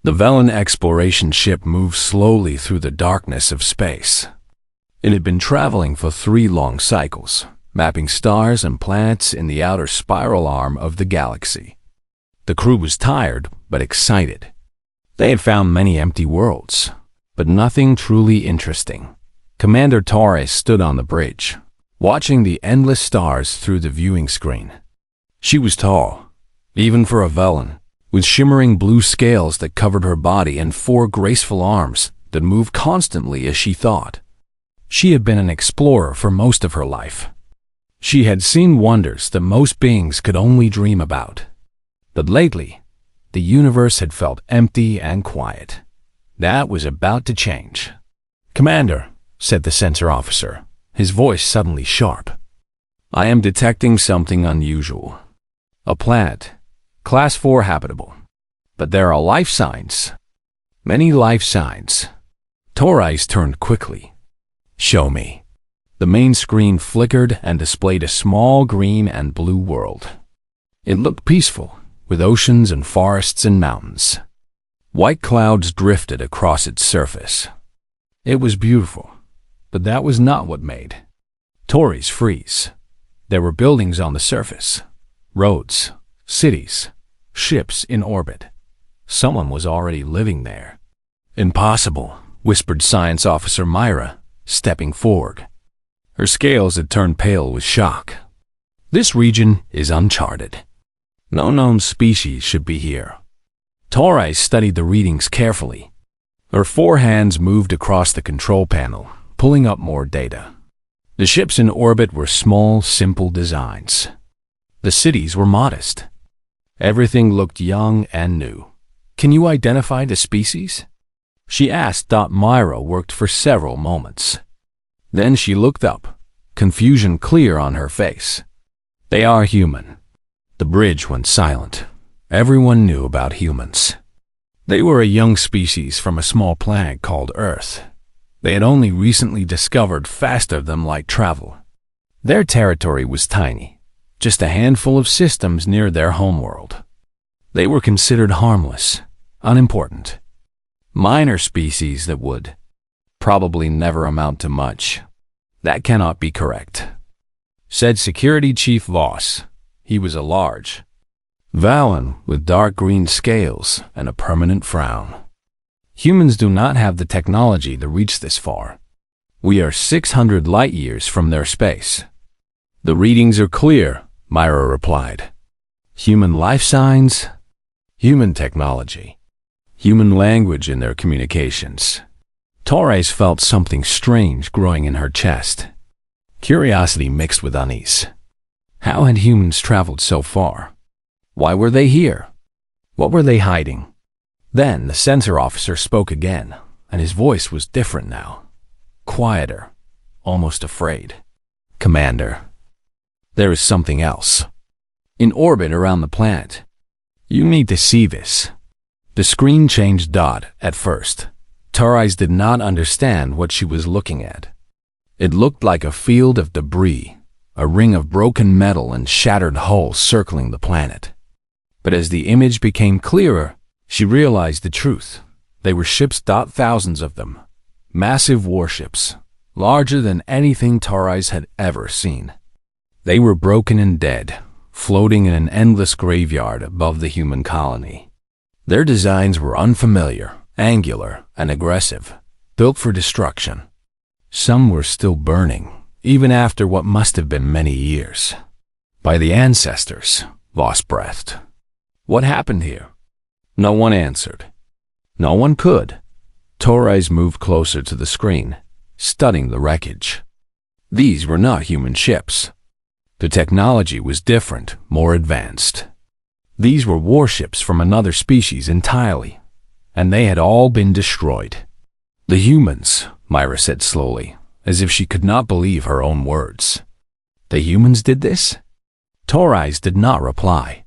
The Velen exploration ship moved slowly through the darkness of space. It had been traveling for 3 long cycles, mapping stars and planets in the outer spiral arm of the galaxy. The crew was tired, but excited. They had found many empty worlds, but nothing truly interesting. Commander Torres stood on the bridge, watching the endless stars through the viewing screen. She was tall, even for a Velen, with shimmering blue scales that covered her body and 4 graceful arms that moved constantly as she thought. She had been an explorer for most of her life. She had seen wonders that most beings could only dream about. But lately, the universe had felt empty and quiet. That was about to change. "Commander," said the sensor officer, his voice suddenly sharp, "I am detecting something unusual. A planet, Class 4 habitable. But there are life signs. Many life signs." Torres turned quickly. "Show me." The main screen flickered and displayed a small green and blue world. It looked peaceful, with oceans and forests and mountains. White clouds drifted across its surface. It was beautiful, but that was not what made Torres freeze. There were buildings on the surface, roads, cities, ships in orbit. Someone was already living there. "Impossible," whispered Science Officer Myra, stepping forward. Her scales had turned pale with shock. "This region is uncharted. No known species should be here." Torres studied the readings carefully. Her 4 hands moved across the control panel, pulling up more data. The ships in orbit were small, simple designs. The cities were modest. Everything looked young and new. "Can you identify the species?" she asked. Myra worked for several moments. Then she looked up, confusion clear on her face. "They are human." The bridge went silent. Everyone knew about humans. They were a young species from a small planet called Earth. They had only recently discovered faster-than-light travel. Their territory was tiny, just a handful of systems near their homeworld. They were considered harmless, unimportant. Minor species that would probably never amount to much. "That cannot be correct," said Security Chief Voss. He was a large Valen with dark green scales and a permanent frown. "Humans do not have the technology to reach this far. We are 600 light-years from their space." "The readings are clear," Myra replied. "Human life signs, human technology, human language in their communications." Torres felt something strange growing in her chest. Curiosity mixed with unease. How had humans traveled so far? Why were they here? What were they hiding? Then the sensor officer spoke again, and his voice was different now. Quieter, almost afraid. "Commander, there is something else. In orbit around the planet. You need to see this." The screen changed dot at first. Torres did not understand what she was looking at. It looked like a field of debris, a ring of broken metal and shattered hulls circling the planet. But as the image became clearer, she realized the truth. They were ships. Thousands of them. Massive warships, larger than anything Torres had ever seen. They were broken and dead, floating in an endless graveyard above the human colony. Their designs were unfamiliar, angular, and aggressive, built for destruction. Some were still burning, even after what must have been many years. "By the ancestors," Voss breathed. "What happened here?" No one answered. No one could. Torres moved closer to the screen, studying the wreckage. These were not human ships. The technology was different, more advanced. These were warships from another species entirely, and they had all been destroyed. "The humans," Myra said slowly, as if she could not believe her own words. "The humans did this?" Torres did not reply.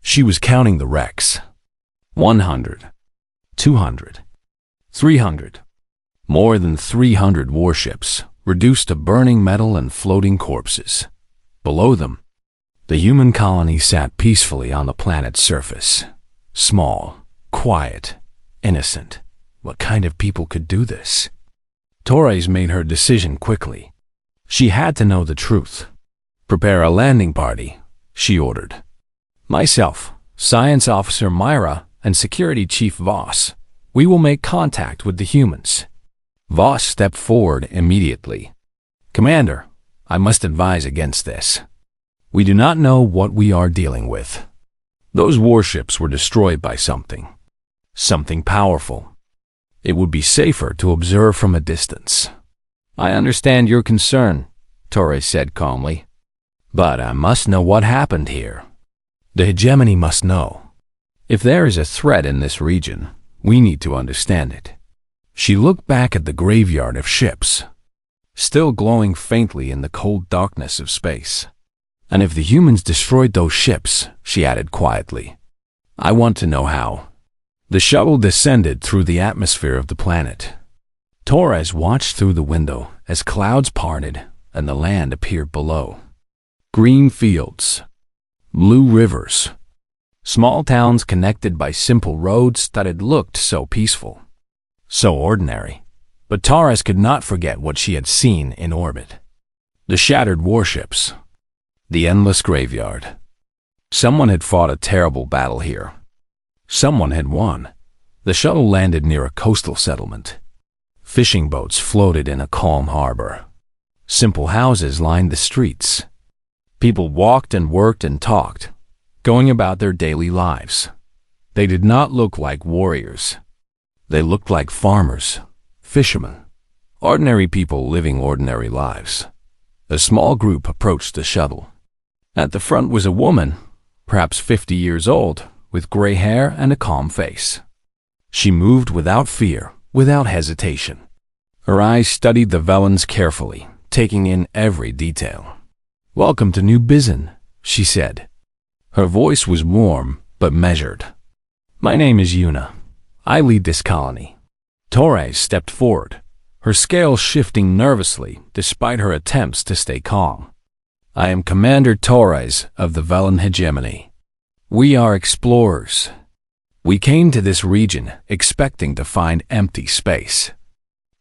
She was counting the wrecks. 100, 200, 300. More than 300 warships, reduced to burning metal and floating corpses. Below them, the human colony sat peacefully on the planet's surface. Small, quiet, Innocent. What kind of people could do this? Torres made her decision quickly. She had to know the truth. Prepare a landing party, she ordered. Myself, Science Officer Myra, and Security Chief Voss. We will make contact with the humans. Voss stepped forward immediately. Commander, I must advise against this. We do not know what we are dealing with. Those warships were destroyed by something. Something powerful. It would be safer to observe from a distance. I understand your concern, Torres said calmly. But I must know what happened here. The hegemony must know. If there is a threat in this region, we need to understand it. She looked back at the graveyard of ships, still glowing faintly in the cold darkness of space. And if the humans destroyed those ships, she added quietly, I want to know how. The shuttle descended through the atmosphere of the planet. Torres watched through the window as clouds parted and the land appeared below. Green fields, blue rivers, small towns connected by simple roads that had looked so peaceful, so ordinary. But Torres could not forget what she had seen in orbit. The shattered warships, the endless graveyard. Someone had fought a terrible battle here. Someone had won. The shuttle landed near a coastal settlement. Fishing boats floated in a calm harbor. Simple houses lined the streets. People walked and worked and talked, going about their daily lives. They did not look like warriors. They looked like farmers, fishermen, ordinary people living ordinary lives. A small group approached the shuttle. At the front was a woman, perhaps 50 years old, with gray hair and a calm face. She moved without fear, without hesitation. Her eyes studied the Velans carefully, taking in every detail. Welcome to New Bizin, she said. Her voice was warm but measured. My name is Yuna. I lead this colony. Torres stepped forward, her scales shifting nervously despite her attempts to stay calm. I am Commander Torres of the Velan hegemony. We are explorers. We came to this region expecting to find empty space.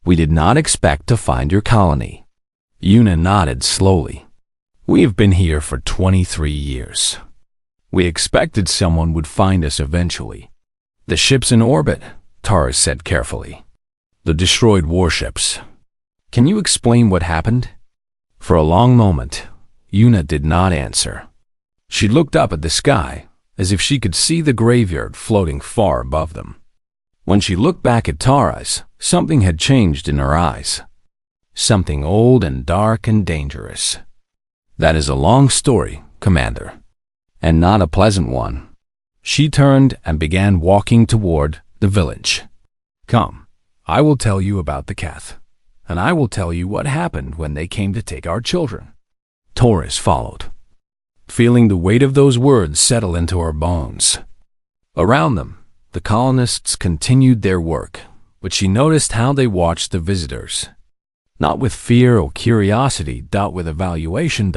We did not expect to find your colony. Yuna nodded slowly. We have been here for 23 years. We expected someone would find us eventually. The ships in orbit, Torres said carefully. The destroyed warships. Can you explain what happened? For a long moment, Yuna did not answer. She looked up at the sky, as if she could see the graveyard floating far above them. When she looked back at Torres, something had changed in her eyes. Something old and dark and dangerous. That is a long story, Commander, and not a pleasant one. She turned and began walking toward the village. Come, I will tell you about the Cath, and I will tell you what happened when they came to take our children. Torres followed, feeling the weight of those words settle into her bones. Around them, the colonists continued their work, but she noticed how they watched the visitors. Not with fear or curiosity, with evaluation,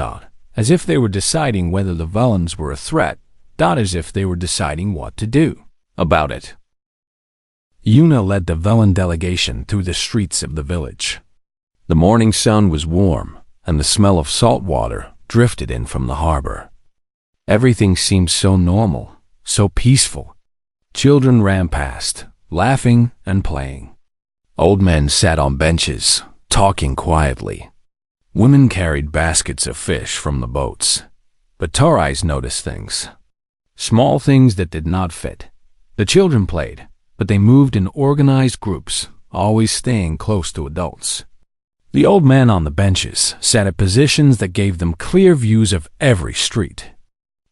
as if they were deciding whether the Velans were a threat, as if they were deciding what to do about it. Yuna led the Velan delegation through the streets of the village. The morning sun was warm, and the smell of salt water drifted in from the harbor. Everything seemed so normal, so peaceful. Children ran past, laughing and playing. Old men sat on benches, talking quietly. Women carried baskets of fish from the boats. But Torres noticed things. Small things that did not fit. The children played, but they moved in organized groups, always staying close to adults. The old men on the benches sat at positions that gave them clear views of every street.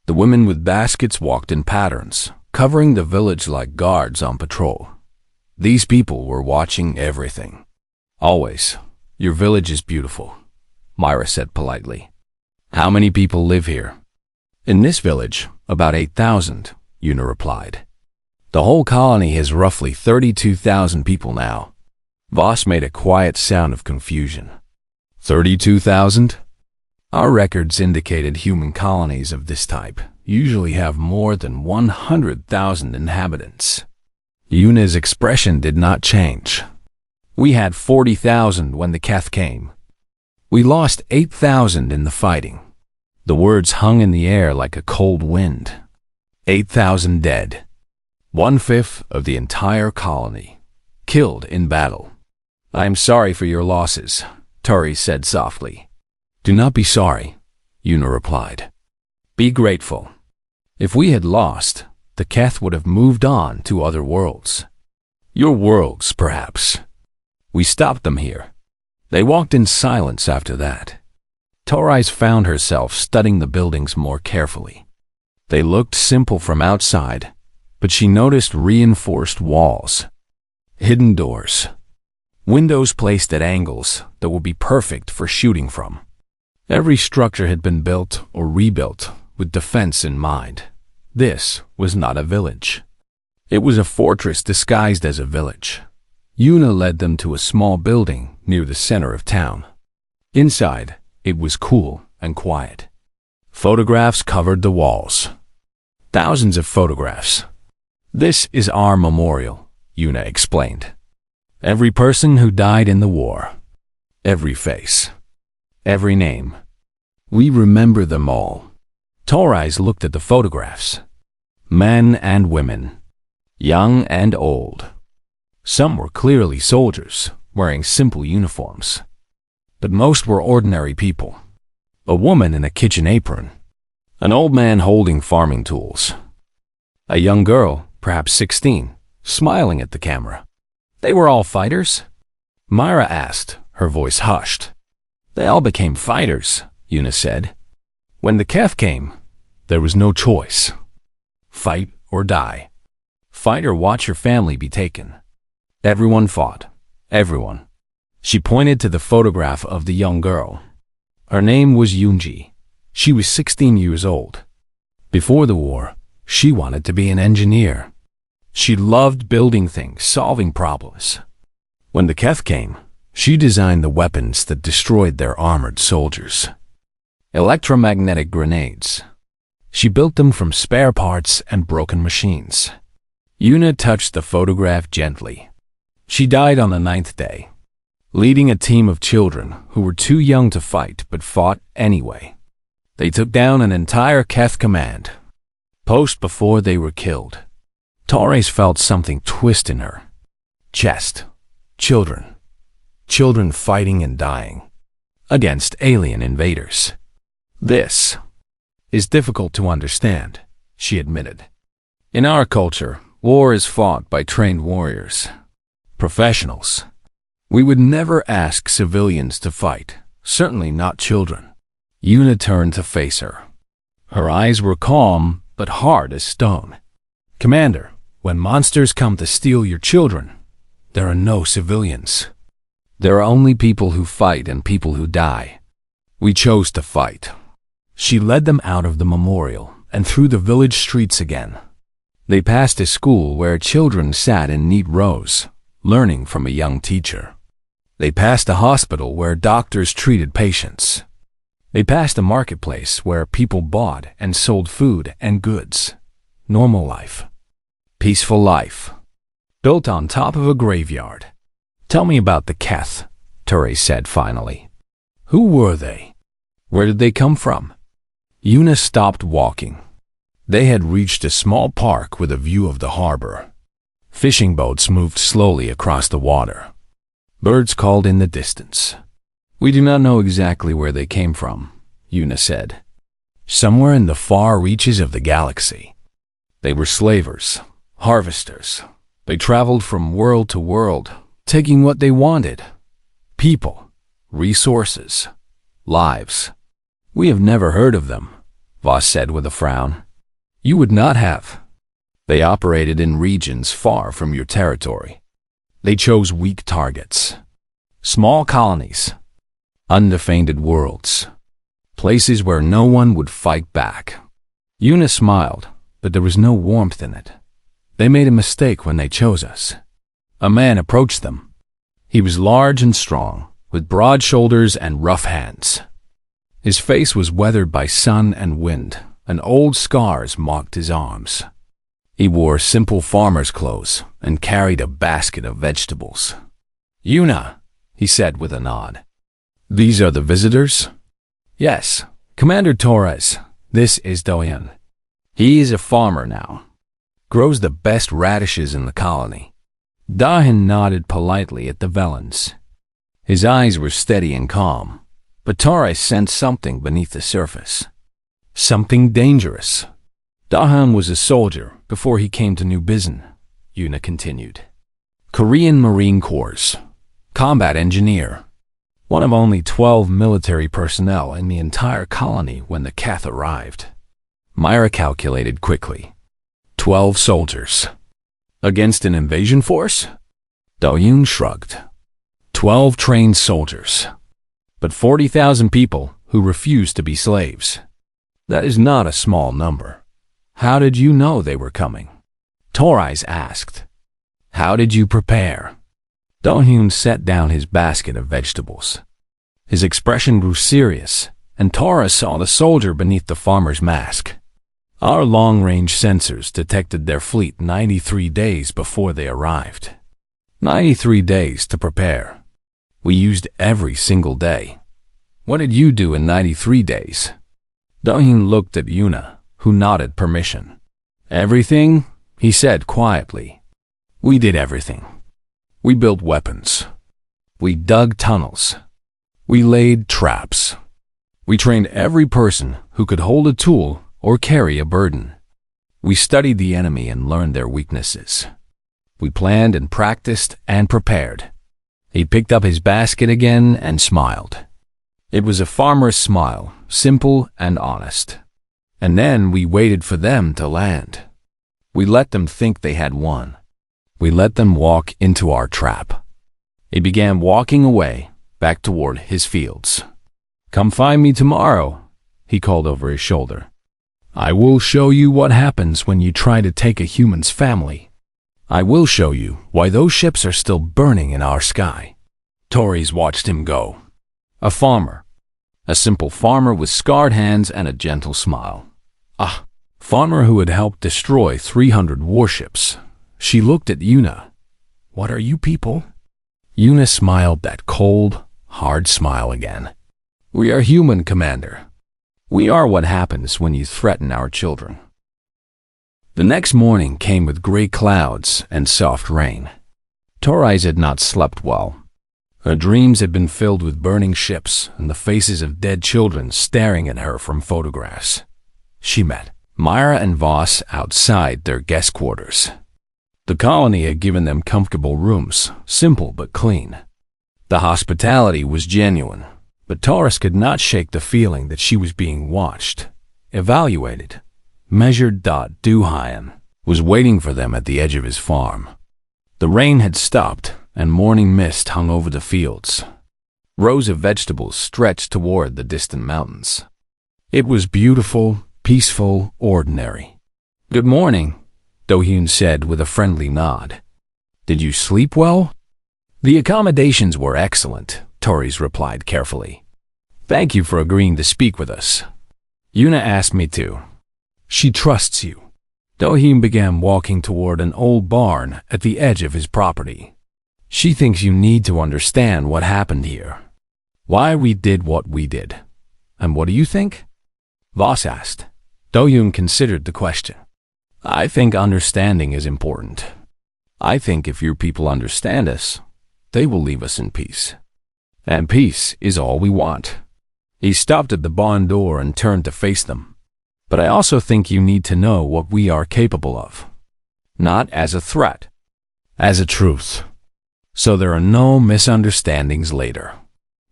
The women with baskets walked in patterns, covering the village like guards on patrol. These people were watching everything. Always. Your village is beautiful, Myra said politely. How many people live here? In this village, about 8,000, Yuna replied. The whole colony has roughly 32,000 people now. Voss made a quiet sound of confusion. 32,000? Our records indicated human colonies of this type usually have more than 100,000 inhabitants. Yuna's expression did not change. We had 40,000 when the Keth came. We lost 8,000 in the fighting. The words hung in the air like a cold wind. 8,000 dead. 1/5 of the entire colony. Killed in battle. I am sorry for your losses, Turi said softly. Do not be sorry, Yuna replied. Be grateful. If we had lost, the Keth would have moved on to other worlds. Your worlds, perhaps. We stopped them here. They walked in silence after that. Tori's found herself studying the buildings more carefully. They looked simple from outside, but she noticed reinforced walls, hidden doors, windows placed at angles that would be perfect for shooting from. Every structure had been built or rebuilt with defense in mind. This was not a village. It was a fortress disguised as a village. Yuna led them to a small building near the center of town. Inside, it was cool and quiet. Photographs covered the walls. Thousands of photographs. This is our memorial, Yuna explained. Every person who died in the war. Every face. Every name. We remember them all. Tori's looked at the photographs. Men and women. Young and old. Some were clearly soldiers, wearing simple uniforms. But most were ordinary people. A woman in a kitchen apron. An old man holding farming tools. A young girl, perhaps 16, smiling at the camera. They were all fighters? Myra asked, her voice hushed. They all became fighters, Yuna said. When the Keth came, there was no choice. Fight or die. Fight or watch your family be taken. Everyone fought. Everyone. She pointed to the photograph of the young girl. Her name was Yunji. She was 16 years old. Before the war, she wanted to be an engineer. She loved building things, solving problems. When the Keth came, she designed the weapons that destroyed their armored soldiers. Electromagnetic grenades. She built them from spare parts and broken machines. Yuna touched the photograph gently. She died on the 9th day, leading a team of children who were too young to fight but fought anyway. They took down an entire Keth command. Post before they were killed. Torres felt something twist in her chest. Children. Children fighting and dying. Against alien invaders. This is difficult to understand, she admitted. In our culture, war is fought by trained warriors. Professionals. We would never ask civilians to fight, certainly not children. Yuna turned to face her. Her eyes were calm, but hard as stone. Commander, when monsters come to steal your children, there are no civilians. There are only people who fight and people who die. We chose to fight. She led them out of the memorial and through the village streets again. They passed a school where children sat in neat rows, learning from a young teacher. They passed a hospital where doctors treated patients. They passed a marketplace where people bought and sold food and goods. Normal life. Peaceful life. Built on top of a graveyard. Tell me about the Keth, Ture said finally. Who were they? Where did they come from? Yuna stopped walking. They had reached a small park with a view of the harbor. Fishing boats moved slowly across the water. Birds called in the distance. We do not know exactly where they came from, Yuna said. Somewhere in the far reaches of the galaxy. They were slavers, harvesters. They traveled from world to world, taking what they wanted. People, resources, lives. We have never heard of them, Voss said with a frown. You would not have. They operated in regions far from your territory. They chose weak targets. Small colonies. Undefended worlds. Places where no one would fight back. Yuna smiled, but there was no warmth in it. They made a mistake when they chose us. A man approached them. He was large and strong, with broad shoulders and rough hands. His face was weathered by sun and wind, and old scars marked his arms. He wore simple farmer's clothes and carried a basket of vegetables. "Yuna," he said with a nod. "These are the visitors?" "Yes, Commander Torres. This is Doyen. He is a farmer now. Grows the best radishes in the colony." Dahin nodded politely at the Velans. His eyes were steady and calm, but Torres sensed something beneath the surface. Something dangerous. Dahan was a soldier before he came to New Bizen, Yuna continued. Korean Marine Corps. Combat engineer. One of only 12 military personnel in the entire colony when the Kath arrived. Myra calculated quickly. 12 soldiers. Against an invasion force? Doyun shrugged. 12 trained soldiers. But 40,000 people who refused to be slaves. That is not a small number. How did you know they were coming? Torres asked. How did you prepare? Dohyun set down his basket of vegetables. His expression grew serious, and Torres saw the soldier beneath the farmer's mask. Our long-range sensors detected their fleet 93 days before they arrived. 93 days to prepare. We used every single day. What did you do in 93 days? Dohyun looked at Yuna, who nodded permission. Everything, he said quietly. We did everything. We built weapons. We dug tunnels. We laid traps. We trained every person who could hold a tool or carry a burden. We studied the enemy and learned their weaknesses. We planned and practiced and prepared. He picked up his basket again and smiled. It was a farmer's smile, simple and honest. And then we waited for them to land. We let them think they had won. We let them walk into our trap. He began walking away, back toward his fields. Come find me tomorrow, he called over his shoulder. I will show you what happens when you try to take a human's family. I will show you why those ships are still burning in our sky. Torres watched him go. A farmer. A simple farmer with scarred hands and a gentle smile. Ah, farmer who had helped destroy 300 warships. She looked at Yuna. What are you people? Yuna smiled that cold, hard smile again. We are human, Commander. We are what happens when you threaten our children. The next morning came with gray clouds and soft rain. Torres had not slept well. Her dreams had been filled with burning ships and the faces of dead children staring at her from photographs. She met Myra and Voss outside their guest quarters. The colony had given them comfortable rooms, simple but clean. The hospitality was genuine, but Torres could not shake the feeling that she was being watched, evaluated. Measured. Duhayan was waiting for them at the edge of his farm. The rain had stopped, and morning mist hung over the fields. Rows of vegetables stretched toward the distant mountains. It was beautiful, peaceful, ordinary. Good morning, Dohyun said with a friendly nod. Did you sleep well? The accommodations were excellent, Torres replied carefully. Thank you for agreeing to speak with us. Yuna asked me to. She trusts you. Dohyun began walking toward an old barn at the edge of his property. She thinks you need to understand what happened here. Why we did what we did. And what do you think? Voss asked. Dohyun considered the question. I think understanding is important. I think if your people understand us, they will leave us in peace. And peace is all we want. He stopped at the barn door and turned to face them. But I also think you need to know what we are capable of. Not as a threat, as a truth. So there are no misunderstandings later.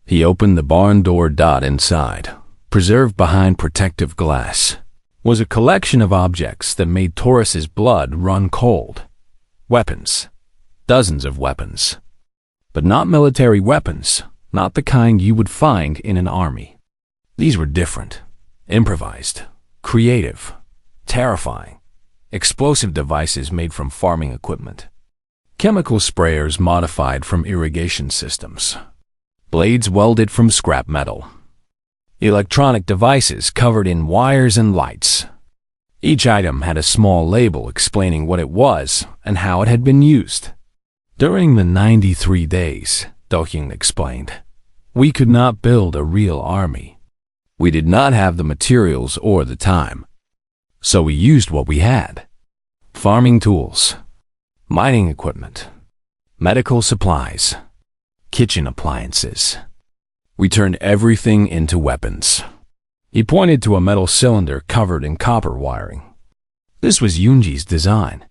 He opened the barn door. Inside, preserved behind protective glass, was a collection of objects that made Torres's blood run cold. Weapons. Dozens of weapons. But not military weapons, not the kind you would find in an army. These were different, improvised, creative, terrifying, explosive devices made from farming equipment. Chemical sprayers modified from irrigation systems. Blades welded from scrap metal. Electronic devices covered in wires and lights. Each item had a small label explaining what it was and how it had been used. During the 93 days, Do-hyun explained, we could not build a real army. We did not have the materials or the time. So we used what we had. Farming tools, mining equipment, medical supplies, kitchen appliances. We turned everything into weapons. He pointed to a metal cylinder covered in copper wiring. This was Yoonji's design.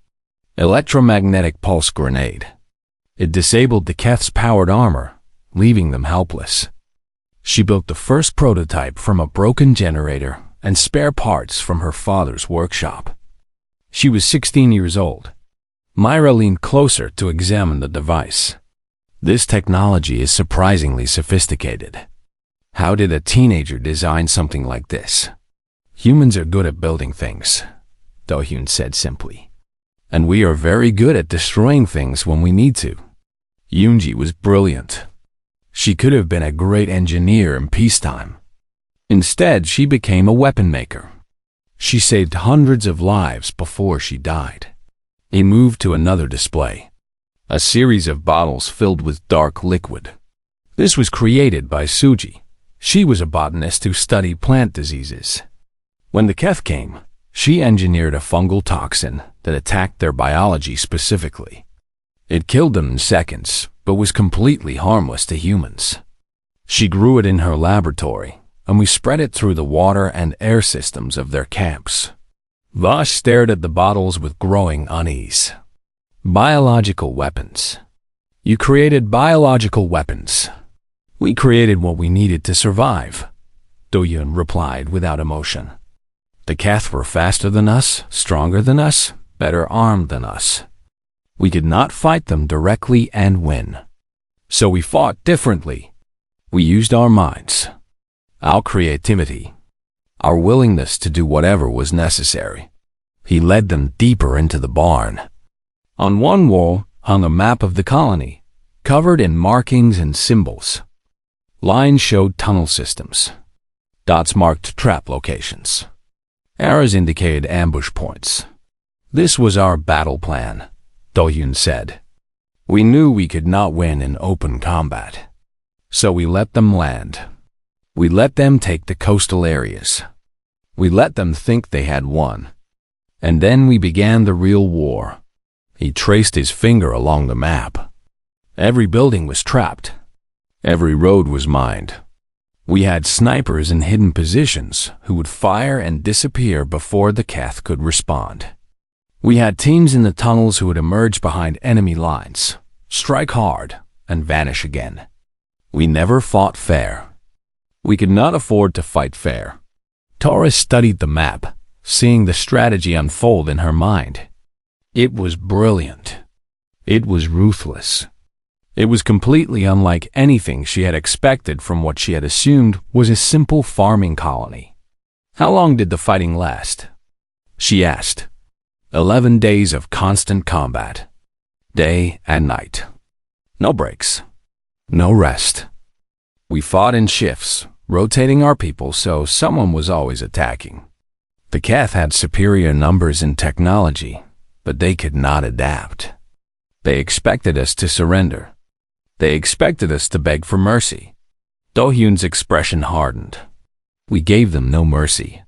Electromagnetic pulse grenade. It disabled the Keth's powered armor, leaving them helpless. She built the first prototype from a broken generator and spare parts from her father's workshop. She was 16 years old. Myra leaned closer to examine the device. This technology is surprisingly sophisticated. How did a teenager design something like this? Humans are good at building things, Do-hyun said simply. And we are very good at destroying things when we need to. Yoonji was brilliant. She could have been a great engineer in peacetime. Instead, she became a weapon maker. She saved hundreds of lives before she died. He moved to another display. A series of bottles filled with dark liquid. This was created by Suji. She was a botanist who studied plant diseases. When the Keth came, she engineered a fungal toxin that attacked their biology specifically. It killed them in seconds, but was completely harmless to humans. She grew it in her laboratory, and we spread it through the water and air systems of their camps. Vosh stared at the bottles with growing unease. Biological weapons. You created biological weapons. We created what we needed to survive, Do-hyun replied without emotion. The Keth were faster than us, stronger than us, better armed than us. We could not fight them directly and win. So we fought differently. We used our minds, our creativity, our willingness to do whatever was necessary. He led them deeper into the barn. On one wall hung a map of the colony, covered in markings and symbols. Lines showed tunnel systems. Dots marked trap locations. Arrows indicated ambush points. This was our battle plan, Do-hyun said. We knew we could not win in open combat. So we let them land. We let them take the coastal areas. We let them think they had won. And then we began the real war. He traced his finger along the map. Every building was trapped. Every road was mined. We had snipers in hidden positions who would fire and disappear before the Keth could respond. We had teams in the tunnels who would emerge behind enemy lines, strike hard, and vanish again. We never fought fair. We could not afford to fight fair. Taurus studied the map, seeing the strategy unfold in her mind. It was brilliant. It was ruthless. It was completely unlike anything she had expected from what she had assumed was a simple farming colony. How long did the fighting last? She asked. 11 days of constant combat. Day and night. No breaks. No rest. We fought in shifts, rotating our people so someone was always attacking. The Keth had superior numbers in technology, but they could not adapt. They expected us to surrender. They expected us to beg for mercy. Do-hyun's expression hardened. We gave them no mercy.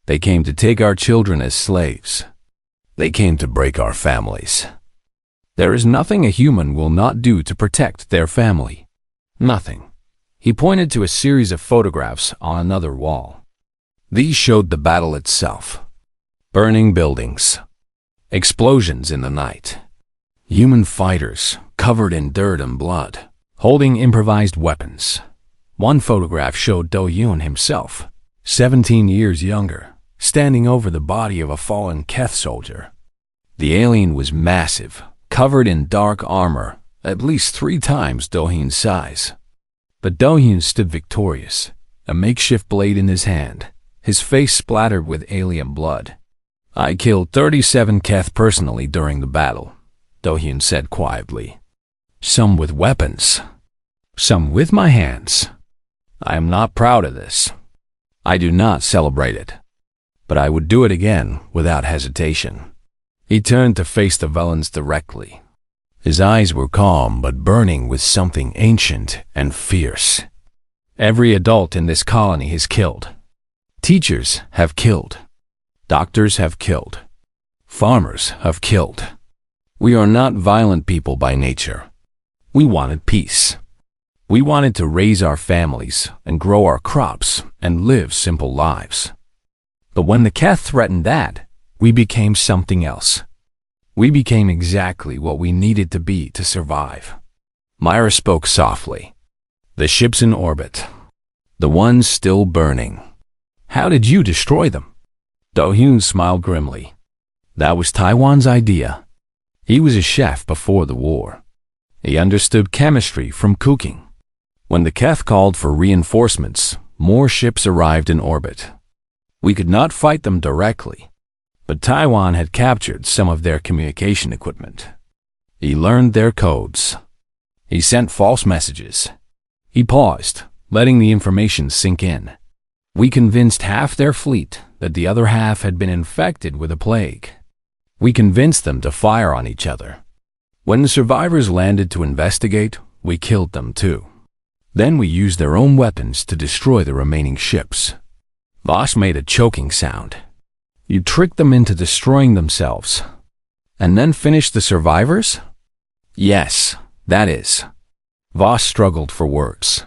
They came to take our children as slaves. They came to break our families. There is nothing a human will not do to protect their family. Nothing. He pointed to a series of photographs on another wall. These showed the battle itself. Burning buildings. Explosions in the night. Human fighters, covered in dirt and blood, holding improvised weapons. One photograph showed Do-hyun himself, 17 years younger, standing over the body of a fallen Keth soldier. The alien was massive, covered in dark armor, at least 3 times Do-hyun's size. But Do-hyun stood victorious, a makeshift blade in his hand, his face splattered with alien blood. I killed 37 Keth personally during the battle, Do-hyun said quietly. Some with weapons. Some with my hands. I am not proud of this. I do not celebrate it. but I would do it again without hesitation. He turned to face the villains directly. His eyes were calm but burning with something ancient and fierce. Every adult in this colony has killed. Teachers have killed. Doctors have killed. Farmers have killed. We are not violent people by nature. We wanted peace. We wanted to raise our families and grow our crops and live simple lives. But when the Keth threatened that, we became something else. We became exactly what we needed to be to survive. Myra spoke softly. The ships in orbit. The ones still burning. How did you destroy them? Do-hyun smiled grimly. That was Taiwan's idea. He was a chef before the war. He understood chemistry from cooking. When the Keth called for reinforcements, more ships arrived in orbit. We could not fight them directly, but Taiwan had captured some of their communication equipment. He learned their codes. He sent false messages. He paused, letting the information sink in. We convinced half their fleet that the other half had been infected with a plague. We convinced them to fire on each other. When the survivors landed to investigate, we killed them too. Then we used their own weapons to destroy the remaining ships. Voss made a choking sound. You tricked them into destroying themselves, and then finished the survivors? Yes, that is. Voss struggled for words.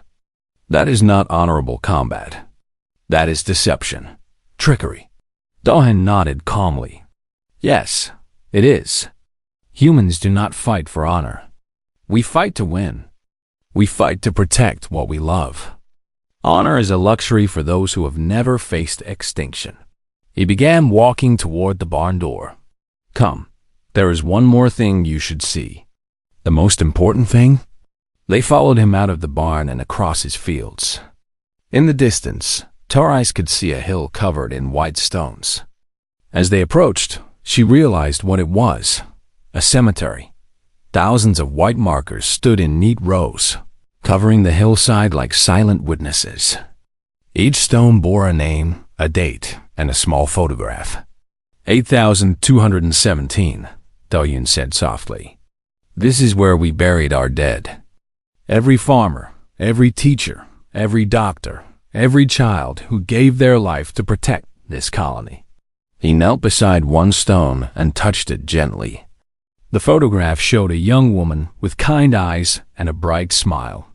That is not honorable combat. That is deception, trickery. Do-hyun nodded calmly. Yes, it is. Humans do not fight for honor. We fight to win. We fight to protect what we love. Honor is a luxury for those who have never faced extinction. He began walking toward the barn door. Come, there is one more thing you should see. The most important thing? They followed him out of the barn and across his fields. In the distance, Tarais could see a hill covered in white stones. As they approached, she realized what it was. A cemetery. Thousands of white markers stood in neat rows, covering the hillside like silent witnesses. Each stone bore a name, a date, and a small photograph. 8,217, Do-hyun said softly. This is where we buried our dead. Every farmer, every teacher, every doctor, every child who gave their life to protect this colony. He knelt beside one stone and touched it gently. The photograph showed a young woman with kind eyes and a bright smile.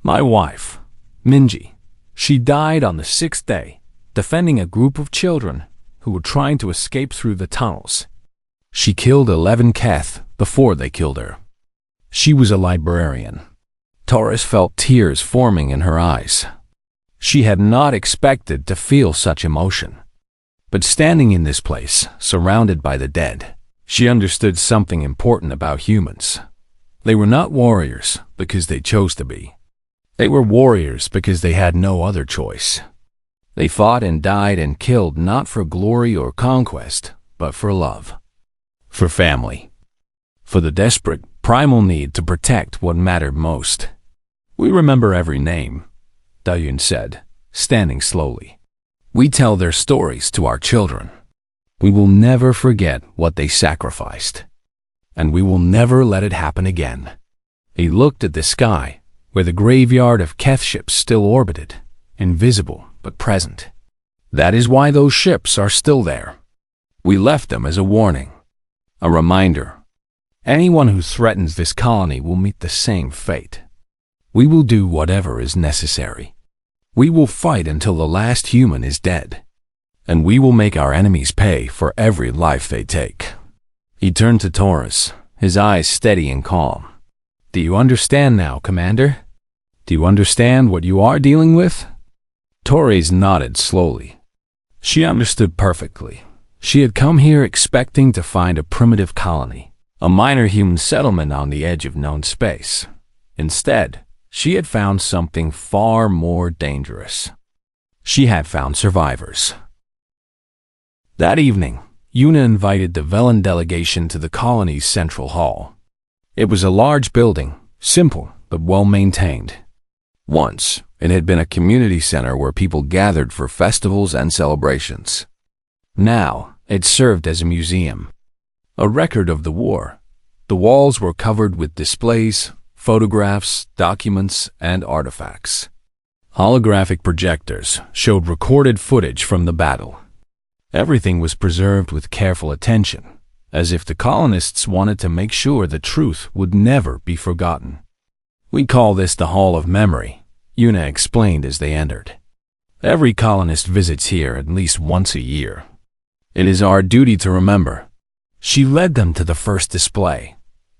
My wife, Minji. She died on the 6th day, defending a group of children who were trying to escape through the tunnels. She killed 11 Keth before they killed her. She was a librarian. Taurus felt tears forming in her eyes. She had not expected to feel such emotion. But standing in this place, surrounded by the dead, she understood something important about humans. They were not warriors because they chose to be. They were warriors because they had no other choice. They fought and died and killed not for glory or conquest, but for love. For family. For the desperate, primal need to protect what mattered most. We remember every name, Do-hyun said, standing slowly. We tell their stories to our children. We will never forget what they sacrificed. And we will never let it happen again. He looked at the sky, where the graveyard of Keth ships still orbited, invisible but present. That is why those ships are still there. We left them as a warning, a reminder. Anyone who threatens this colony will meet the same fate. We will do whatever is necessary. We will fight until the last human is dead. And we will make our enemies pay for every life they take. He turned to Taurus, his eyes steady and calm. Do you understand now, Commander? Do you understand what you are dealing with? Taurus nodded slowly. She understood perfectly. She had come here expecting to find a primitive colony, a minor human settlement on the edge of known space. Instead, she had found something far more dangerous. She had found survivors. That evening, Yuna invited the Velen delegation to the colony's central hall. It was a large building, simple but well-maintained. Once, it had been a community center where people gathered for festivals and celebrations. Now, it served as a museum, a record of the war. The walls were covered with displays, photographs, documents, and artifacts. Holographic projectors showed recorded footage from the battle. Everything was preserved with careful attention, as if the colonists wanted to make sure the truth would never be forgotten. "We call this the Hall of Memory," Una explained as they entered. "Every colonist visits here at least once a year. It is our duty to remember." She led them to the first display,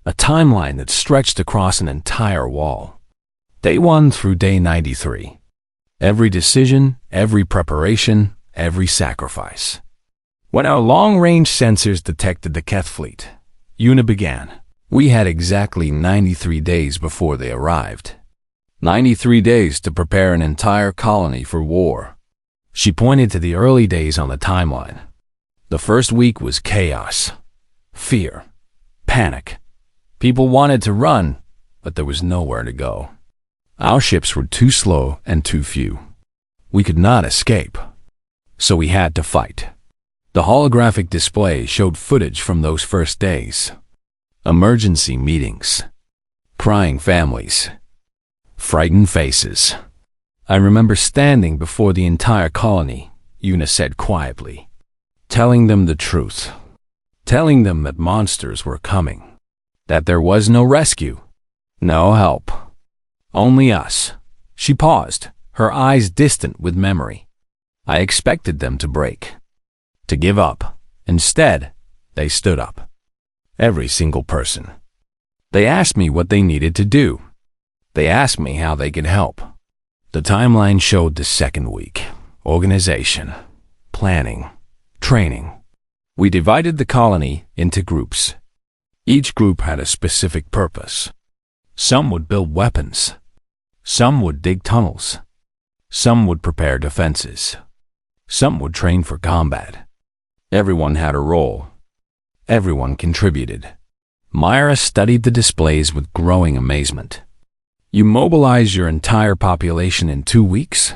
a timeline that stretched across an entire wall. Day 1 through day 93. Every decision, every preparation, every sacrifice. When our long-range sensors detected the Keth fleet, Una began. We had exactly 93 days before they arrived. 93 days to prepare an entire colony for war. She pointed to the early days on the timeline. The first week was chaos, fear, panic. People wanted to run, but there was nowhere to go. Our ships were too slow and too few. We could not escape, so we had to fight. The holographic display showed footage from those first days. Emergency meetings, crying families, frightened faces. "I remember standing before the entire colony," Una said quietly, "telling them the truth, telling them that monsters were coming, that there was no rescue, no help, only us." She paused, her eyes distant with memory. I expected them to break, to give up. Instead, they stood up. Every single person. They asked me what they needed to do. They asked me how they could help. The timeline showed the second week. Organization, planning, training. We divided the colony into groups. Each group had a specific purpose. Some would build weapons. Some would dig tunnels. Some would prepare defenses. Some would train for combat. Everyone had a role. Everyone contributed. Myra studied the displays with growing amazement. "You mobilize your entire population in 2 weeks?"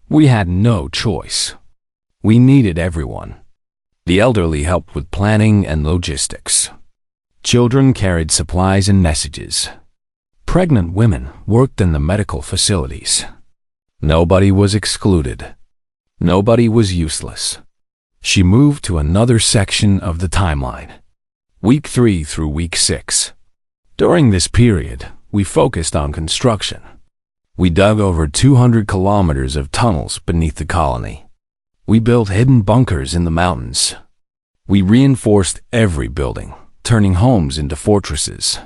We had no choice. We needed everyone. The elderly helped with planning and logistics. Children carried supplies and messages. Pregnant women worked in the medical facilities. Nobody was excluded. Nobody was useless. She moved to another section of the timeline. Week 3 through week 6. During this period, we focused on construction. We dug over 200 kilometers of tunnels beneath the colony. We built hidden bunkers in the mountains. We reinforced every building, turning homes into fortresses.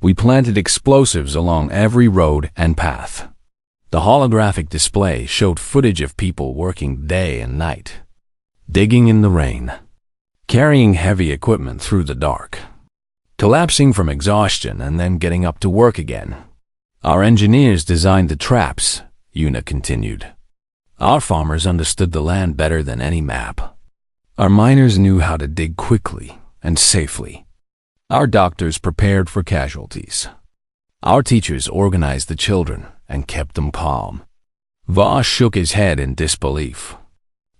We planted explosives along every road and path. The holographic display showed footage of people working day and night, digging in the rain, carrying heavy equipment through the dark, collapsing from exhaustion and then getting up to work again. "Our engineers designed the traps," Una continued. "Our farmers understood the land better than any map. Our miners knew how to dig quickly and safely. Our doctors prepared for casualties. Our teachers organized the children and kept them calm." Voss shook his head in disbelief.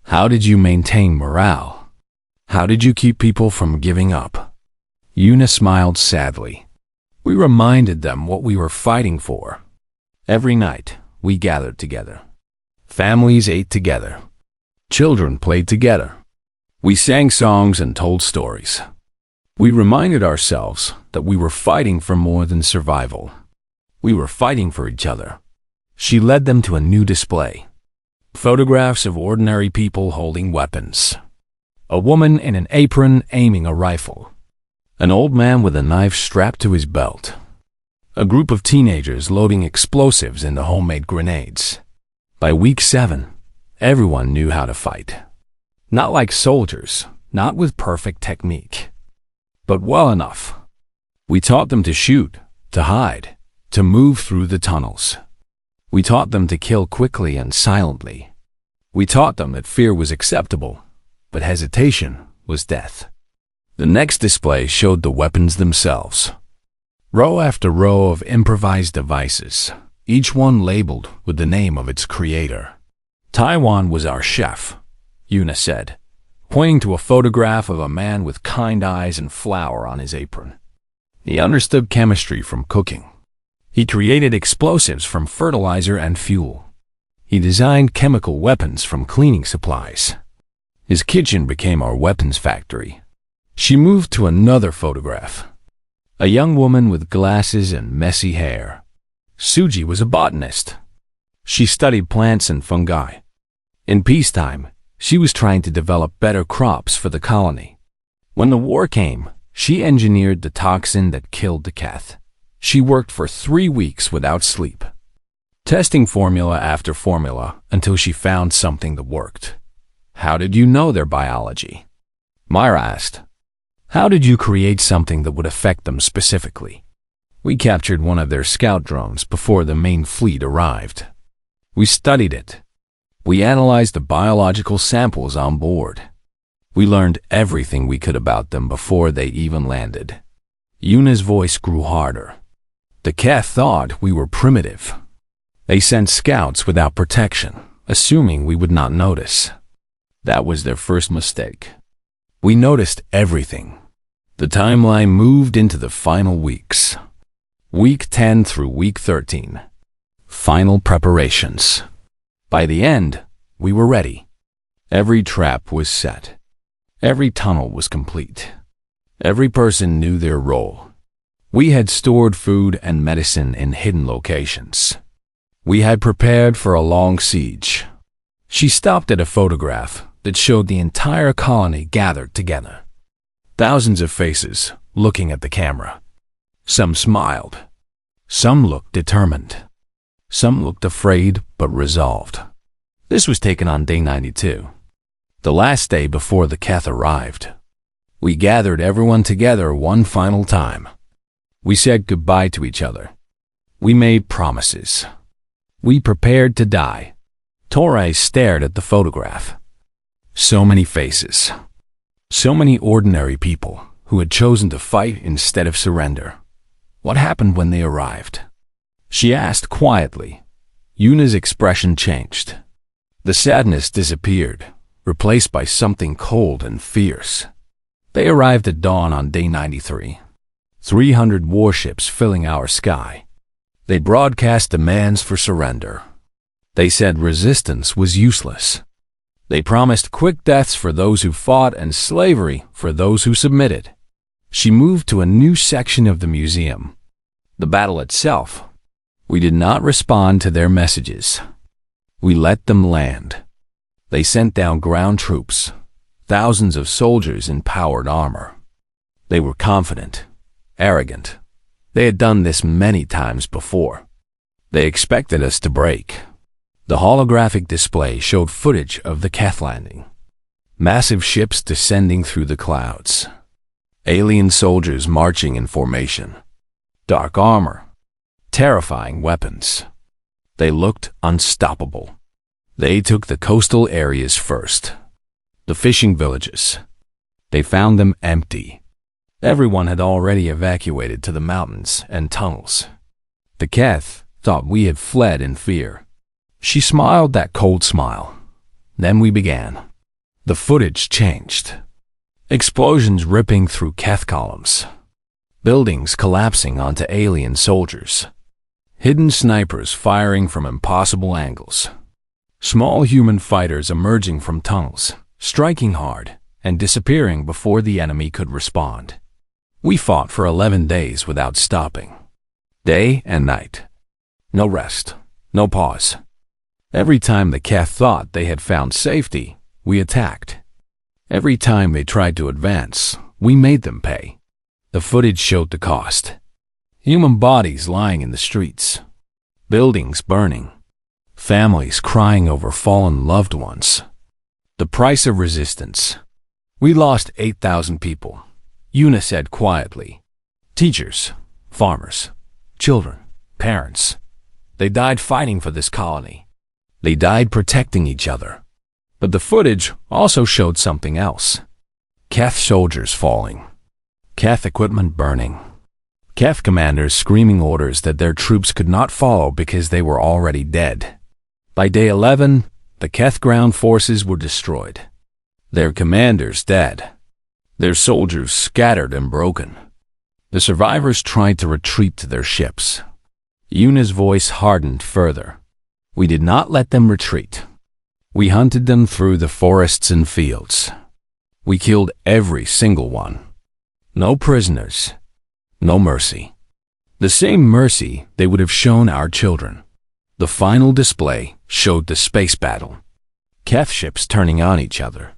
"How did you maintain morale? How did you keep people from giving up?" Una smiled sadly. "We reminded them what we were fighting for. Every night, we gathered together. Families ate together. Children played together. We sang songs and told stories. We reminded ourselves that we were fighting for more than survival. We were fighting for each other." She led them to a new display. Photographs of ordinary people holding weapons. A woman in an apron aiming a rifle. An old man with a knife strapped to his belt. A group of teenagers loading explosives into homemade grenades. By week 7, everyone knew how to fight. Not like soldiers, not with perfect technique, but well enough. We taught them to shoot, to hide, to move through the tunnels. We taught them to kill quickly and silently. We taught them that fear was acceptable, but hesitation was death. The next display showed the weapons themselves. Row after row of improvised devices, each one labeled with the name of its creator. "Taiwan was our chef," Una said. pointing to a photograph of a man with kind eyes and flour on his apron. He understood chemistry from cooking. He created explosives from fertilizer and fuel. He designed chemical weapons from cleaning supplies. His kitchen became our weapons factory. She moved to another photograph. A young woman with glasses and messy hair. Suji was a botanist. She studied plants and fungi. In peacetime, she was trying to develop better crops for the colony. When the war came, she engineered the toxin that killed the Keth. She worked for 3 weeks without sleep, testing formula after formula until she found something that worked. How did you know their biology? Myra asked. How did you create something that would affect them specifically? We captured one of their scout drones before the main fleet arrived. We studied it. We analyzed the biological samples on board. We learned everything we could about them before they even landed. Yuna's voice grew harder. The Keth thought we were primitive. They sent scouts without protection, assuming we would not notice. That was their first mistake. We noticed everything. The timeline moved into the final weeks. Week 10 through week 13. Final preparations. By the end, we were ready. Every trap was set. Every tunnel was complete. Every person knew their role. We had stored food and medicine in hidden locations. We had prepared for a long siege. She stopped at a photograph that showed the entire colony gathered together. Thousands of faces looking at the camera. Some smiled. Some looked determined. Some looked afraid but resolved. This was taken on day 92, the last day before the Keth arrived. We gathered everyone together one final time. We said goodbye to each other. We made promises. We prepared to die. Torre stared at the photograph. So many faces. So many ordinary people who had chosen to fight instead of surrender. What happened when they arrived? She asked quietly. Yuna's expression changed. The sadness disappeared, replaced by something cold and fierce. They arrived at dawn on day 93. 300 warships filling our sky. They broadcast demands for surrender. They said resistance was useless. They promised quick deaths for those who fought and slavery for those who submitted. She moved to a new section of the museum. The battle itself. We did not respond to their messages. We let them land. They sent down ground troops, thousands of soldiers in powered armor. They were confident, arrogant. They had done this many times before. They expected us to break. The holographic display showed footage of the Keth landing. Massive ships descending through the clouds. Alien soldiers marching in formation. Dark armor. Terrifying weapons. They looked unstoppable. They took the coastal areas first. The fishing villages. They found them empty. Everyone had already evacuated to the mountains and tunnels. The Keth thought we had fled in fear. She smiled that cold smile. Then we began. The footage changed. Explosions ripping through Keth columns. Buildings collapsing onto alien soldiers. Hidden snipers firing from impossible angles. Small human fighters emerging from tunnels, striking hard, and disappearing before the enemy could respond. We fought for 11 days without stopping. Day and night. No rest, no pause. Every time the Keth thought they had found safety, we attacked. Every time they tried to advance, we made them pay. The footage showed the cost. Human bodies lying in the streets. Buildings burning. Families crying over fallen loved ones. The price of resistance. We lost 8,000 people, Yuna said quietly. Teachers, farmers, children, parents. They died fighting for this colony. They died protecting each other. But the footage also showed something else. Keth soldiers falling. Keth equipment burning. Keth commanders screaming orders that their troops could not follow because they were already dead. By day 11, the Keth ground forces were destroyed. Their commanders dead. Their soldiers scattered and broken. The survivors tried to retreat to their ships. Yuna's voice hardened further. We did not let them retreat. We hunted them through the forests and fields. We killed every single one. No prisoners. No mercy. The same mercy they would have shown our children. The final display showed the space battle. Keth ships turning on each other.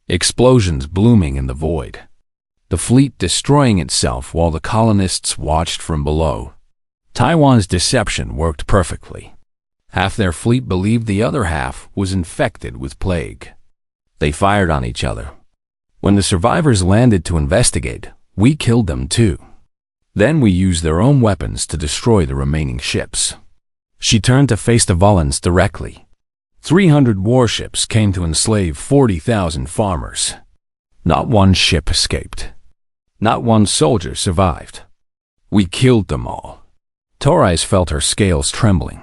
Explosions blooming in the void. The fleet destroying itself while the colonists watched from below. Taiwan's deception worked perfectly. Half their fleet believed the other half was infected with plague. They fired on each other. When the survivors landed to investigate, we killed them too. Then we used their own weapons to destroy the remaining ships. She turned to face the Volans directly. 300 warships came to enslave 40,000 farmers. Not one ship escaped. Not one soldier survived. We killed them all. Torais felt her scales trembling.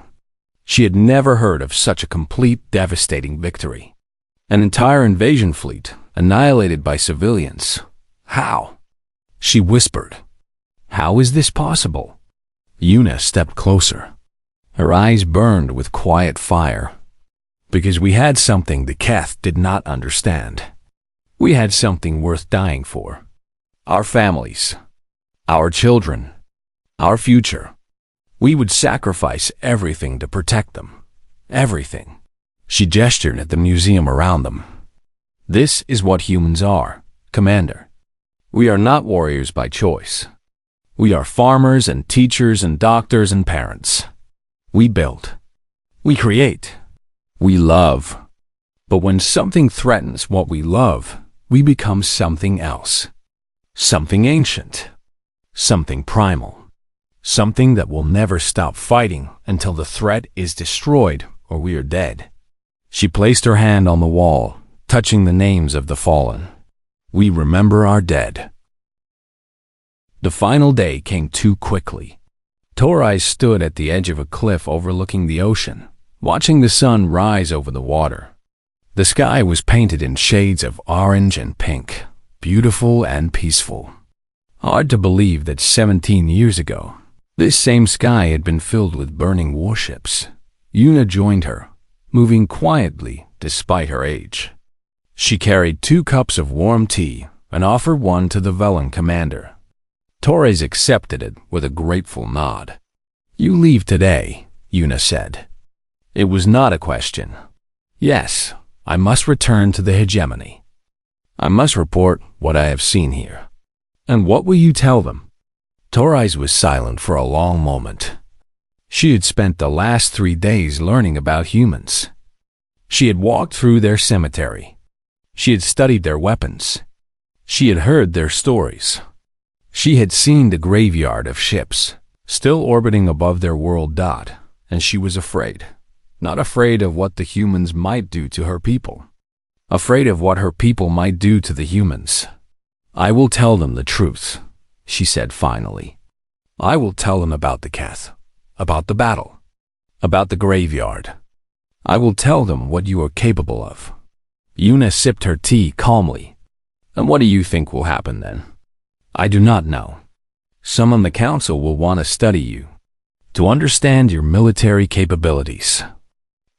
She had never heard of such a complete, devastating victory. An entire invasion fleet, annihilated by civilians. How? She whispered. How is this possible? Yuna stepped closer. Her eyes burned with quiet fire. Because we had something the Keth did not understand. We had something worth dying for. Our families. Our children. Our future. We would sacrifice everything to protect them. Everything. She gestured at the museum around them. This is what humans are, Commander. We are not warriors by choice. We are farmers and teachers and doctors and parents. We build. We create. We love. But when something threatens what we love, we become something else. Something ancient. Something primal. Something that will never stop fighting until the threat is destroyed or we are dead. She placed her hand on the wall, touching the names of the fallen. We remember our dead. The final day came too quickly. Torais stood at the edge of a cliff overlooking the ocean, watching the sun rise over the water. The sky was painted in shades of orange and pink, beautiful and peaceful. Hard to believe that 17 years ago, this same sky had been filled with burning warships. Yuna joined her, moving quietly despite her age. She carried 2 cups of warm tea and offered one to the Velan commander. Torres accepted it with a grateful nod. You leave today, Yuna said. It was not a question. Yes, I must return to the hegemony. I must report what I have seen here. And what will you tell them? Torres was silent for a long moment. She had spent the last 3 days learning about humans. She had walked through their cemetery. She had studied their weapons. She had heard their stories. She had seen the graveyard of ships, still orbiting above their world dot, and she was afraid. Not afraid of what the humans might do to her people. Afraid of what her people might do to the humans. I will tell them the truth, she said finally. I will tell them about the Keth, about the battle, about the graveyard. I will tell them what you are capable of. Yuna sipped her tea calmly. And what do you think will happen then? I do not know. Some on the council will want to study you, to understand your military capabilities.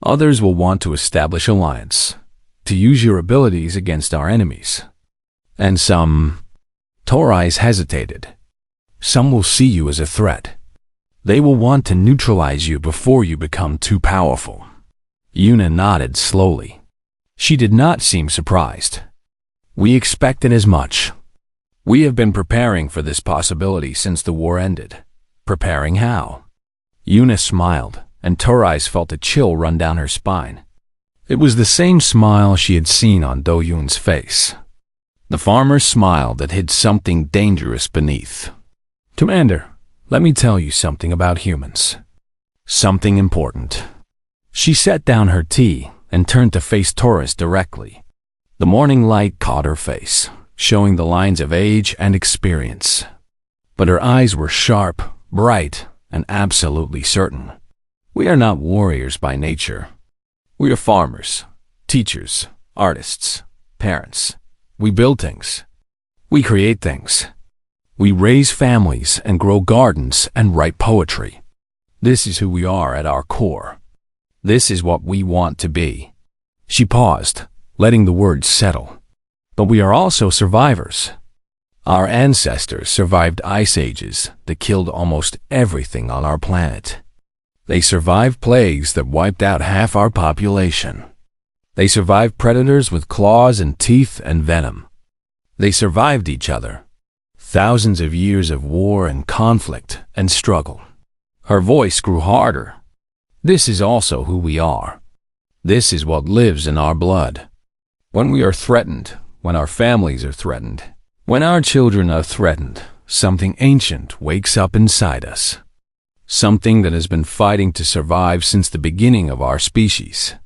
Others will want to establish alliance, to use your abilities against our enemies. And some... Torres hesitated. Some will see you as a threat. They will want to neutralize you before you become too powerful. Yuna nodded slowly. She did not seem surprised. We expected as much. We have been preparing for this possibility since the war ended. Preparing how? Yuna smiled, and Torres felt a chill run down her spine. It was the same smile she had seen on Do Yun's face. The farmer's smile that hid something dangerous beneath. Commander, let me tell you something about humans. Something important. She set down her tea and turned to face Torres directly. The morning light caught her face, showing the lines of age and experience. But her eyes were sharp, bright, and absolutely certain. We are not warriors by nature. We are farmers, teachers, artists, parents. We build things. We create things. We raise families and grow gardens and write poetry. This is who we are at our core. This is what we want to be." She paused, letting the words settle. "But we are also survivors. Our ancestors survived ice ages that killed almost everything on our planet. They survived plagues that wiped out half our population. They survived predators with claws and teeth and venom. They survived each other. Thousands of years of war and conflict and struggle." Her voice grew harder. "This is also who we are. This is what lives in our blood. When we are threatened, when our families are threatened, when our children are threatened, something ancient wakes up inside us. Something that has been fighting to survive since the beginning of our species."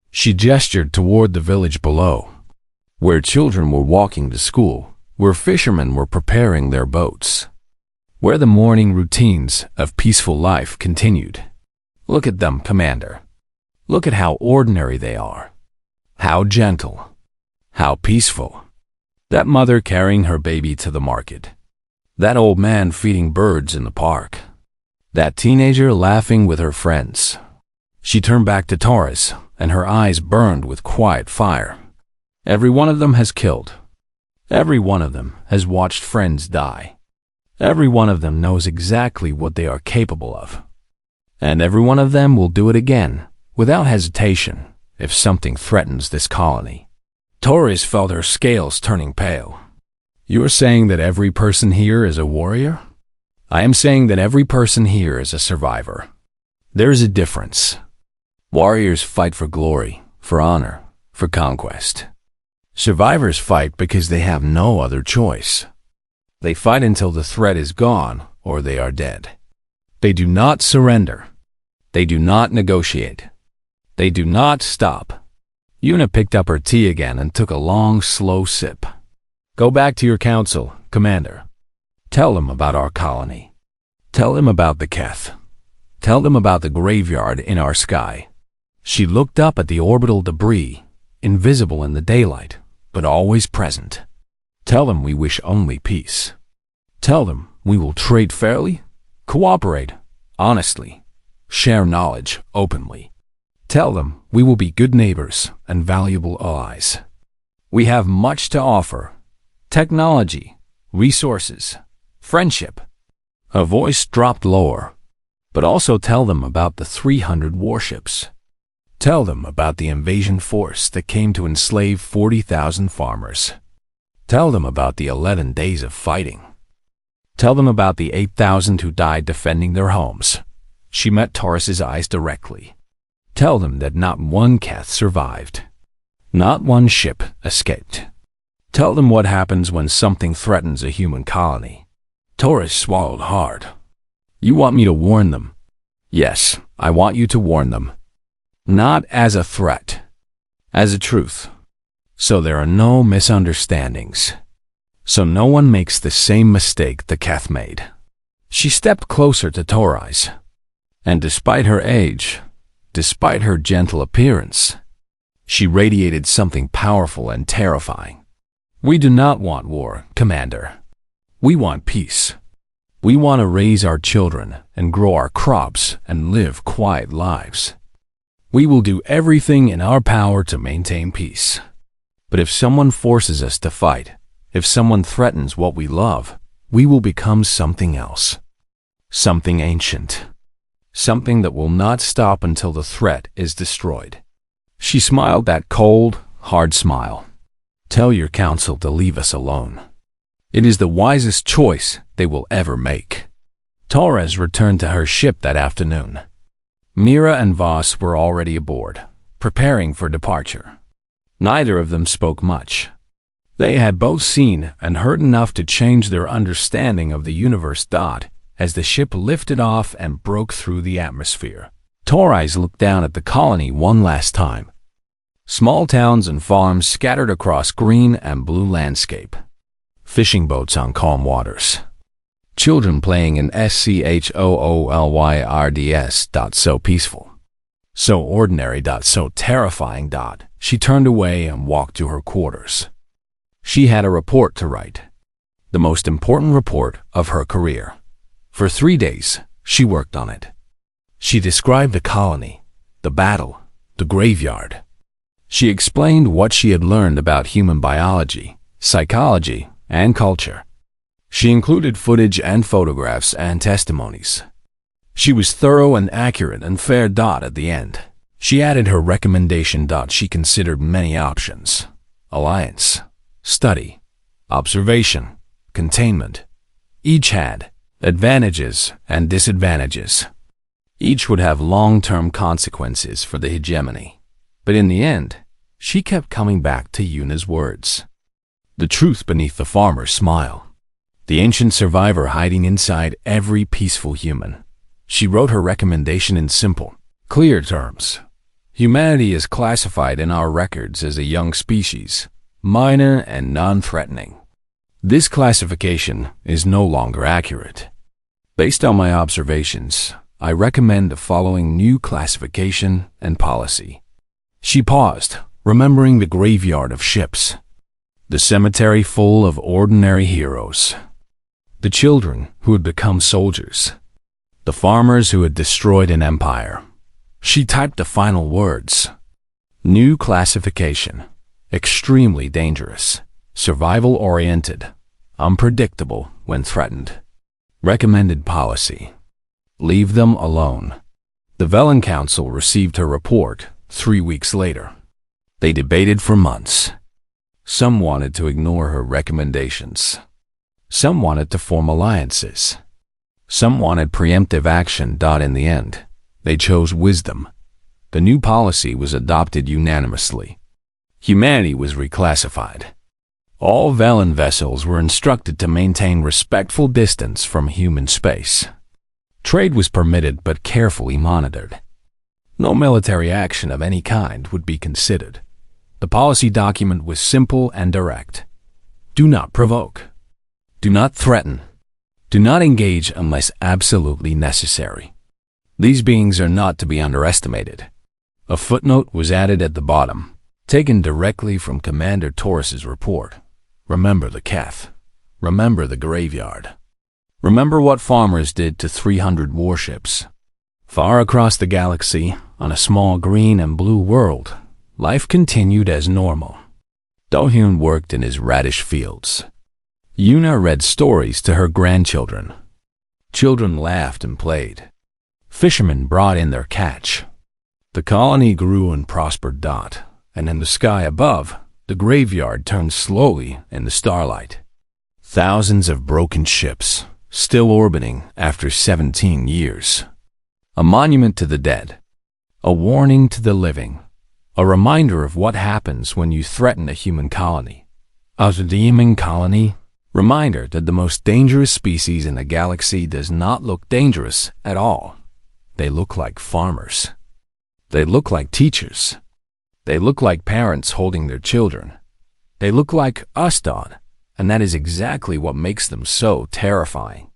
She gestured toward the village below, where children were walking to school, where fishermen were preparing their boats, where the morning routines of peaceful life continued. "Look at them, Commander. Look at how ordinary they are. How gentle. How peaceful. That mother carrying her baby to the market. That old man feeding birds in the park. That teenager laughing with her friends." She turned back to Taurus, and her eyes burned with quiet fire. "Every one of them has killed. Every one of them has watched friends die. Every one of them knows exactly what they are capable of. And every one of them will do it again, without hesitation, if something threatens this colony." Taurus felt her scales turning pale. "You are saying that every person here is a warrior?" "I am saying that every person here is a survivor. There is a difference. Warriors fight for glory, for honor, for conquest. Survivors fight because they have no other choice. They fight until the threat is gone or they are dead. They do not surrender. They do not negotiate. They do not stop." Yuna picked up her tea again and took a long, slow sip. "Go back to your council, Commander. Tell them about our colony. Tell them about the Keth. Tell them about the graveyard in our sky." She looked up at the orbital debris, invisible in the daylight, but always present. "Tell them we wish only peace. Tell them we will trade fairly, cooperate honestly, share knowledge openly. Tell them we will be good neighbors and valuable allies. We have much to offer: technology, resources, friendship." Her voice dropped lower. "But also tell them about the 300 warships. Tell them about the invasion force that came to enslave 40,000 farmers. Tell them about the 11 days of fighting. Tell them about the 8,000 who died defending their homes." She met Taurus's eyes directly. "Tell them that not one Keth survived. Not one ship escaped. Tell them what happens when something threatens a human colony." Taurus swallowed hard. "You want me to warn them?" "Yes, I want you to warn them. Not as a threat, as a truth. So there are no misunderstandings. So no one makes the same mistake the Keth made." She stepped closer to Taurus. And despite her age, despite her gentle appearance, she radiated something powerful and terrifying. "We do not want war, Commander. We want peace. We want to raise our children and grow our crops and live quiet lives. We will do everything in our power to maintain peace. But if someone forces us to fight, if someone threatens what we love, we will become something else. Something ancient. Something that will not stop until the threat is destroyed." She smiled that cold, hard smile. "Tell your council to leave us alone. It is the wisest choice they will ever make." Taurus returned to her ship that afternoon. Mira and Voss were already aboard, preparing for departure. Neither of them spoke much. They had both seen and heard enough to change their understanding of the universe. As the ship lifted off and broke through the atmosphere, Taurus looked down at the colony one last time. Small towns and farms scattered across green and blue landscape. Fishing boats on calm waters. Children playing in SCHOOLYRDS. So peaceful. So ordinary. So terrifying. She turned away and walked to her quarters. She had a report to write. The most important report of her career. For 3 days, she worked on it. She described the colony, the battle, the graveyard. She explained what she had learned about human biology, psychology, and culture. She included footage and photographs and testimonies. She was thorough and accurate and fair. At the end, she added her recommendation. She considered many options: alliance, study, observation, containment. Each had advantages and disadvantages. Each would have long-term consequences for the hegemony. But in the end, she kept coming back to Yuna's words. The truth beneath the farmer's smile. The ancient survivor hiding inside every peaceful human. She wrote her recommendation in simple, clear terms. Humanity is classified in our records as a young species, minor and non-threatening. This classification is no longer accurate. Based on my observations, I recommend the following new classification and policy. She paused, remembering the graveyard of ships, the cemetery full of ordinary heroes, the children who had become soldiers, the farmers who had destroyed an empire. She typed the final words. New classification. Extremely dangerous. Survival-oriented. Unpredictable when threatened. Recommended policy. Leave them alone. The Velen Council received her report 3 weeks later. They debated for months. Some wanted to ignore her recommendations. Some wanted to form alliances. Some wanted preemptive action. In the end, they chose wisdom. The new policy was adopted unanimously. Humanity was reclassified. All Velen vessels were instructed to maintain respectful distance from human space. Trade was permitted but carefully monitored. No military action of any kind would be considered. The policy document was simple and direct. Do not provoke. Do not threaten. Do not engage unless absolutely necessary. These beings are not to be underestimated. A footnote was added at the bottom, taken directly from Commander Taurus's report. Remember the Keth. Remember the graveyard. Remember what farmers did to 300 warships. Far across the galaxy, on a small green and blue world, life continued as normal. Do-hyun worked in his radish fields. Yuna read stories to her grandchildren. Children laughed and played. Fishermen brought in their catch. The colony grew and prospered. And in the sky above, the graveyard turned slowly in the starlight. Thousands of broken ships, still orbiting after 17 years. A monument to the dead. A warning to the living. A reminder of what happens when you threaten a human colony. A redeeming colony. Reminder that the most dangerous species in the galaxy does not look dangerous at all. They look like farmers. They look like teachers. They look like parents holding their children. They look like us, and that is exactly what makes them so terrifying.